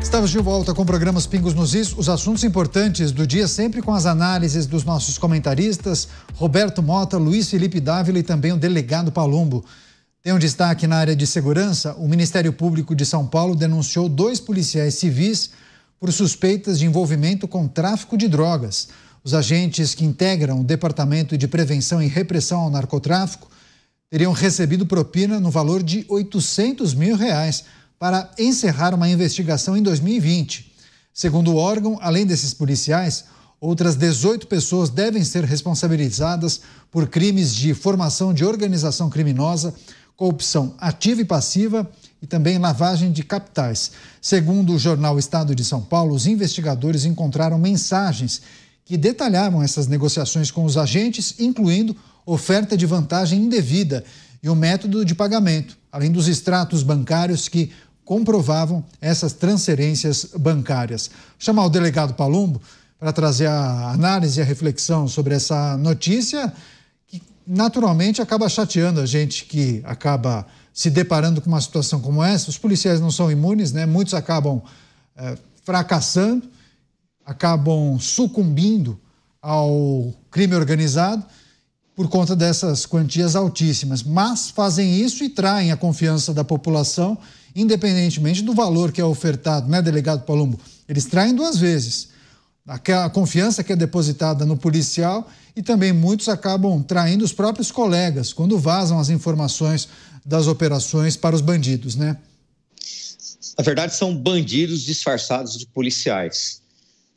Estamos de volta com o programa Pingos nos Is, os assuntos importantes do dia, sempre com as análises dos nossos comentaristas, Roberto Mota, Luiz Felipe Dávila e também o delegado Palumbo. Tem um destaque na área de segurança: o Ministério Público de São Paulo denunciou 2 policiais civis por suspeitas de envolvimento com tráfico de drogas. Os agentes que integram o Departamento de Prevenção e Repressão ao Narcotráfico teriam recebido propina no valor de R$800 mil para encerrar uma investigação em 2020. Segundo o órgão, além desses policiais, outras 18 pessoas devem ser responsabilizadas por crimes de formação de organização criminosa, corrupção ativa e passiva e também lavagem de capitais. Segundo o jornal Estado de São Paulo, os investigadores encontraram mensagens que detalhavam essas negociações com os agentes, incluindo oferta de vantagem indevida e o método de pagamento, além dos extratos bancários que comprovavam essas transferências bancárias. Vou chamar o delegado Palumbo para trazer a análise e a reflexão sobre essa notícia que naturalmente acaba chateando a gente que acaba se deparando com uma situação como essa. Os policiais não são imunes, né? Muitos acabam fracassando, acabam sucumbindo ao crime organizado por conta dessas quantias altíssimas, mas fazem isso e traem a confiança da população, independentemente do valor que é ofertado, né, delegado Palumbo? Eles traem 2 vezes. A confiança que é depositada no policial, e também muitos acabam traindo os próprios colegas quando vazam as informações das operações para os bandidos, né? Na verdade, são bandidos disfarçados de policiais.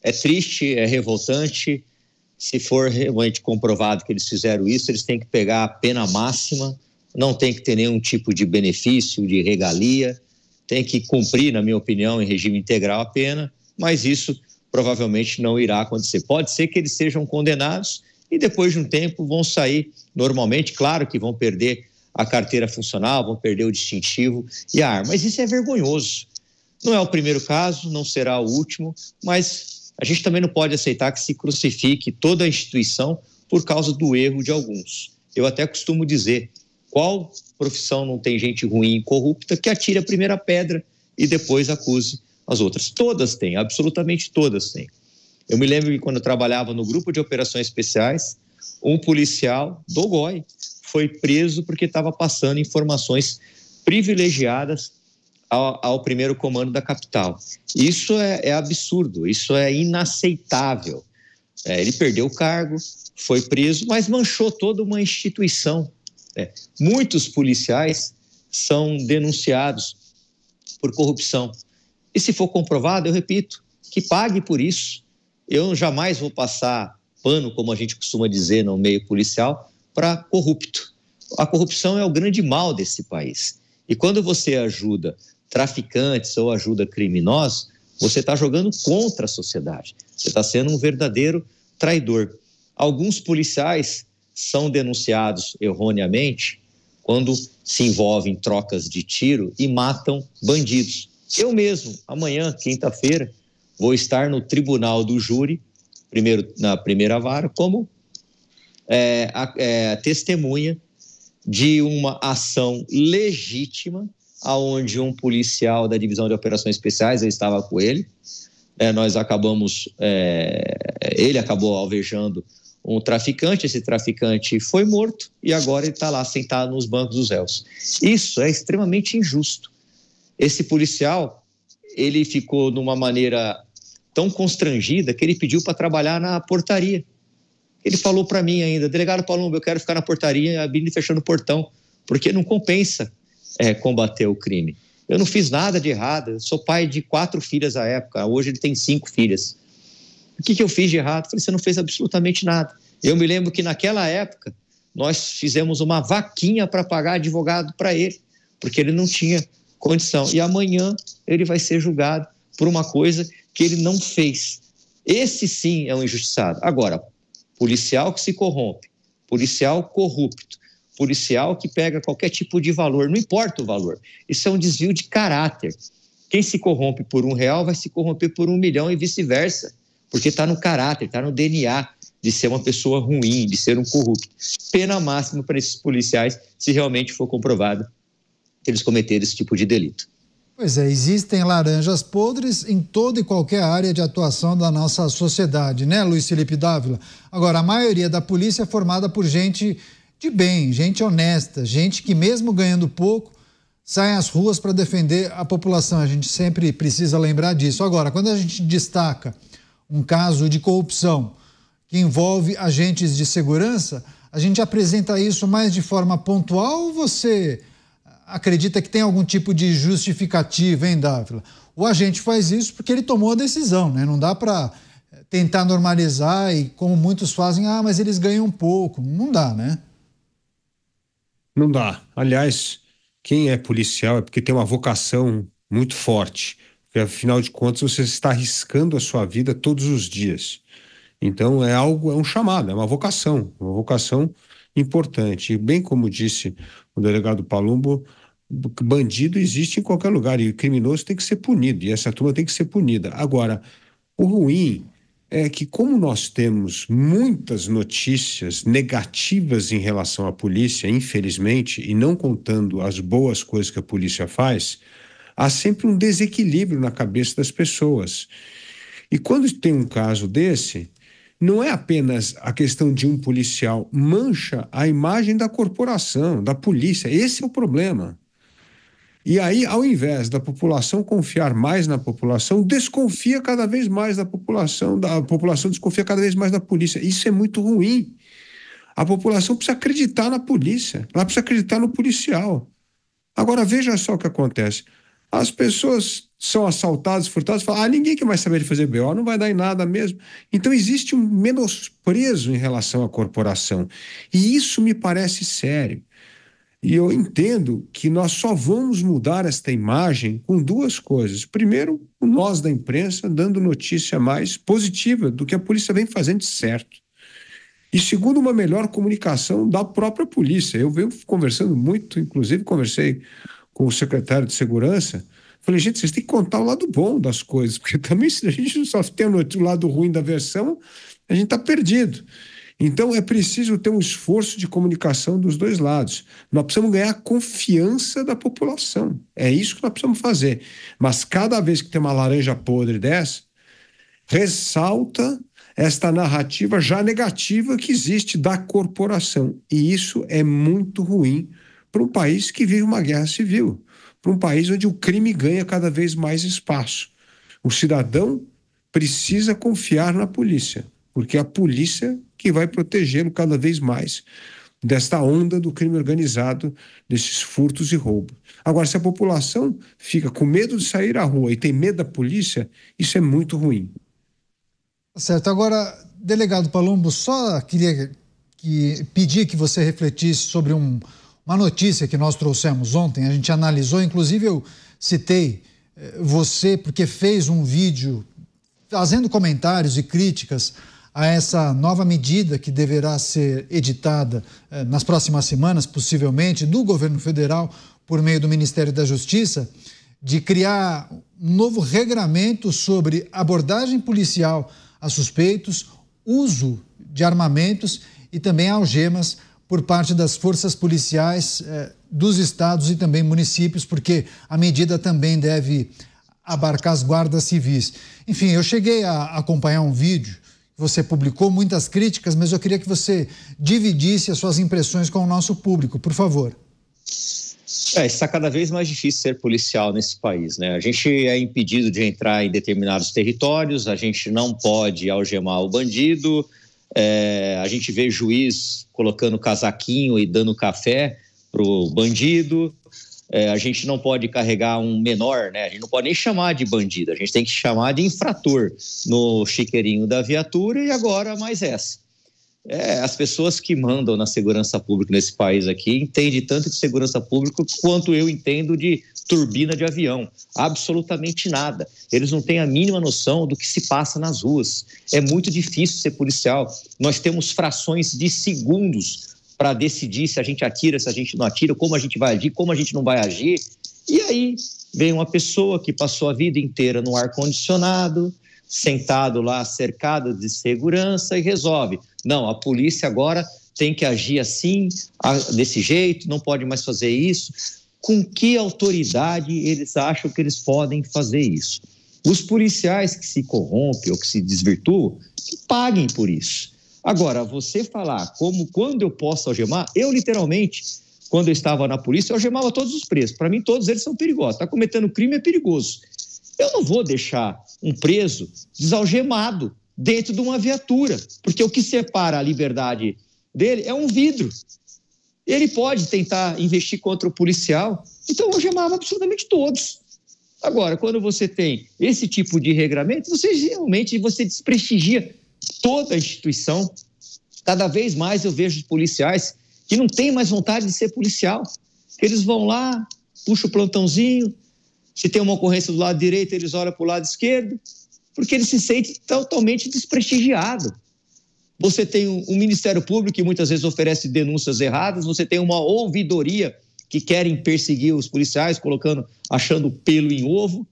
É triste, é revoltante. Se for realmente comprovado que eles fizeram isso, eles têm que pegar a pena máxima, não tem que ter nenhum tipo de benefício, de regalia, tem que cumprir, na minha opinião, em regime integral a pena, mas isso provavelmente não irá acontecer. Pode ser que eles sejam condenados e depois de um tempo vão sair normalmente, claro que vão perder a carteira funcional, vão perder o distintivo e a arma, mas isso é vergonhoso. Não é o primeiro caso, não será o último, mas a gente também não pode aceitar que se crucifique toda a instituição por causa do erro de alguns. Eu até costumo dizer, qual profissão não tem gente ruim e corrupta que atire a primeira pedra e depois acuse as outras? Todas têm, absolutamente todas têm. Eu me lembro que quando eu trabalhava no grupo de operações especiais, um policial do GOI foi preso porque estava passando informações privilegiadas ao primeiro comando da capital. Isso é absurdo, isso é inaceitável. Ele perdeu o cargo, foi preso, mas manchou toda uma instituição. Muitos policiais são denunciados por corrupção. E se for comprovado, eu repito, que pague por isso. Eu jamais vou passar pano, como a gente costuma dizer no meio policial, para corrupto. A corrupção é o grande mal desse país. E quando você ajuda traficantes ou ajuda criminosos, você está jogando contra a sociedade. Você está sendo um verdadeiro traidor. Alguns policiais são denunciados erroneamente quando se envolvem em trocas de tiro e matam bandidos. Eu mesmo, amanhã, quinta-feira, vou estar no tribunal do júri, na primeira vara, como testemunha de uma ação legítima aonde um policial da divisão de operações especiais, eu estava com ele, ele acabou alvejando um traficante, esse traficante foi morto e agora ele está lá sentado nos bancos dos réus. Isso é extremamente injusto. Esse policial, ele ficou de uma maneira tão constrangida que ele pediu para trabalhar na portaria. Ele falou para mim ainda, delegado Palumbo, eu quero ficar na portaria abrindo e fechando o portão, porque não compensa combater o crime. Eu não fiz nada de errado, eu sou pai de 4 filhas à época, hoje ele tem 5 filhas. O que eu fiz de errado? Eu falei, você não fez absolutamente nada. Eu me lembro que naquela época nós fizemos uma vaquinha para pagar advogado para ele, porque ele não tinha condição. E amanhã ele vai ser julgado por uma coisa que ele não fez. Esse sim é um injustiçado. Agora, policial que se corrompe, policial corrupto, policial que pega qualquer tipo de valor, não importa o valor, isso é um desvio de caráter. Quem se corrompe por R$1 vai se corromper por 1 milhão e vice-versa, porque está no caráter, está no DNA de ser uma pessoa ruim, de ser um corrupto. Pena máxima para esses policiais, se realmente for comprovado que eles cometeram esse tipo de delito. Pois é, existem laranjas podres em toda e qualquer área de atuação da nossa sociedade, né, Luiz Felipe Dávila? Agora, a maioria da polícia é formada por gente de bem, gente honesta, gente que mesmo ganhando pouco, sai às ruas para defender a população. A gente sempre precisa lembrar disso. Agora, quando a gente destaca um caso de corrupção que envolve agentes de segurança, a gente apresenta isso mais de forma pontual ou você acredita que tem algum tipo de justificativa, hein, Dávila? O agente faz isso porque ele tomou a decisão, né? Não dá para tentar normalizar e, como muitos fazem, mas eles ganham pouco. Não dá, né? Não dá. Aliás, quem é policial é porque tem uma vocação muito forte. Porque, afinal de contas, você está arriscando a sua vida todos os dias. Então, é um chamado, é uma vocação importante. E bem como disse o delegado Palumbo, bandido existe em qualquer lugar e o criminoso tem que ser punido, e essa turma tem que ser punida. Agora, o ruim é que, como nós temos muitas notícias negativas em relação à polícia, infelizmente, e não contando as boas coisas que a polícia faz, há sempre um desequilíbrio na cabeça das pessoas. E quando tem um caso desse, não é apenas a questão de um policial, mancha a imagem da corporação, da polícia. Esse é o problema. E aí, ao invés da população confiar mais na população, desconfia cada vez mais da população desconfia cada vez mais da polícia. Isso é muito ruim. A população precisa acreditar na polícia, ela precisa acreditar no policial. Agora, veja só o que acontece. As pessoas são assaltadas, furtadas, falam, ninguém quer mais saber de fazer BO, não vai dar em nada mesmo. Então existe um menosprezo em relação à corporação. E isso me parece sério. E eu entendo que nós só vamos mudar esta imagem com duas coisas. Primeiro, nós da imprensa dando notícia mais positiva do que a polícia vem fazendo de certo. E segundo, uma melhor comunicação da própria polícia. Eu venho conversando muito, inclusive conversei com o secretário de Segurança, falei, gente, vocês têm que contar o lado bom das coisas, porque também se a gente só tem o lado ruim da versão, a gente está perdido. Então é preciso ter um esforço de comunicação dos dois lados. Nós precisamos ganhar a confiança da população. É isso que nós precisamos fazer. Mas cada vez que tem uma laranja podre dessa, ressalta esta narrativa já negativa que existe da corporação. E isso é muito ruim para um país que vive uma guerra civil, para um país onde o crime ganha cada vez mais espaço. O cidadão precisa confiar na polícia, porque é a polícia que vai protegê-lo cada vez mais desta onda do crime organizado, desses furtos e roubos. Agora, se a população fica com medo de sair à rua e tem medo da polícia, isso é muito ruim. Certo. Agora, delegado Palumbo, só queria pedir que você refletisse sobre uma notícia que nós trouxemos ontem. A gente analisou, inclusive eu citei você porque fez um vídeo fazendo comentários e críticas a essa nova medida que deverá ser editada nas próximas semanas, possivelmente, do governo federal por meio do Ministério da Justiça, de criar um novo regramento sobre abordagem policial a suspeitos, uso de armamentos e também algemas por parte das forças policiais dos estados e também municípios, porque a medida também deve abarcar as guardas civis. Enfim, eu cheguei a acompanhar um vídeo que você publicou, muitas críticas, mas eu queria que você dividisse as suas impressões com o nosso público, por favor. Está cada vez mais difícil ser policial nesse país, né? A gente é impedido de entrar em determinados territórios, a gente não pode algemar o bandido, a gente vê juiz colocando casaquinho e dando café pro bandido, a gente não pode carregar um menor, né? A gente não pode nem chamar de bandido, a gente tem que chamar de infrator no chiqueirinho da viatura e agora mais essa. As pessoas que mandam na segurança pública nesse país aqui entendem tanto de segurança pública quanto eu entendo de turbina de avião. Absolutamente nada. Eles não têm a mínima noção do que se passa nas ruas. É muito difícil ser policial. Nós temos frações de segundos para decidir se a gente atira, se a gente não atira, como a gente vai agir, como a gente não vai agir. E aí vem uma pessoa que passou a vida inteira no ar-condicionado, sentado lá, cercado de segurança e resolve. Não, a polícia agora tem que agir assim, desse jeito, não pode mais fazer isso. com que autoridade eles acham que eles podem fazer isso? Os policiais que se corrompem ou que se desvirtuam, que paguem por isso. Agora, você falar quando eu posso algemar, eu literalmente, quando eu estava na polícia, eu algemava todos os presos. Para mim, todos eles são perigosos. Está cometendo crime, é perigoso. Eu não vou deixar um preso desalgemado dentro de uma viatura, porque o que separa a liberdade dele é um vidro. Ele pode tentar investir contra o policial, então eu algemava absolutamente todos. Agora, quando você tem esse tipo de regramento, você realmente desprestigia toda a instituição. Cada vez mais eu vejo policiais que não têm mais vontade de ser policial. Eles vão lá, puxam o plantãozinho, se tem uma ocorrência do lado direito, eles olham para o lado esquerdo, porque eles se sentem totalmente desprestigiados. Você tem um Ministério Público que muitas vezes oferece denúncias erradas, você tem uma ouvidoria que querem perseguir os policiais, achando pelo em ovo.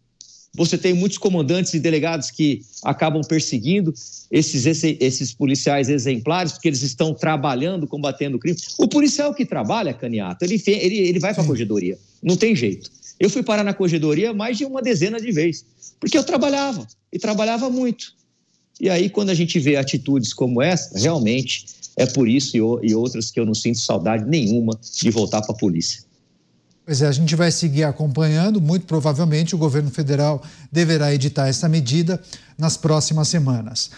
Você tem muitos comandantes e delegados que acabam perseguindo esses policiais exemplares, porque eles estão trabalhando, combatendo o crime. O policial que trabalha, Caniato, ele vai para a corregedoria, não tem jeito. Eu fui parar na corregedoria mais de uma dezena de vezes, porque eu trabalhava, e trabalhava muito. E aí, quando a gente vê atitudes como essa, realmente é por isso e outras que eu não sinto saudade nenhuma de voltar para a polícia. Pois é, a gente vai seguir acompanhando. Muito provavelmente o governo federal deverá editar essa medida nas próximas semanas.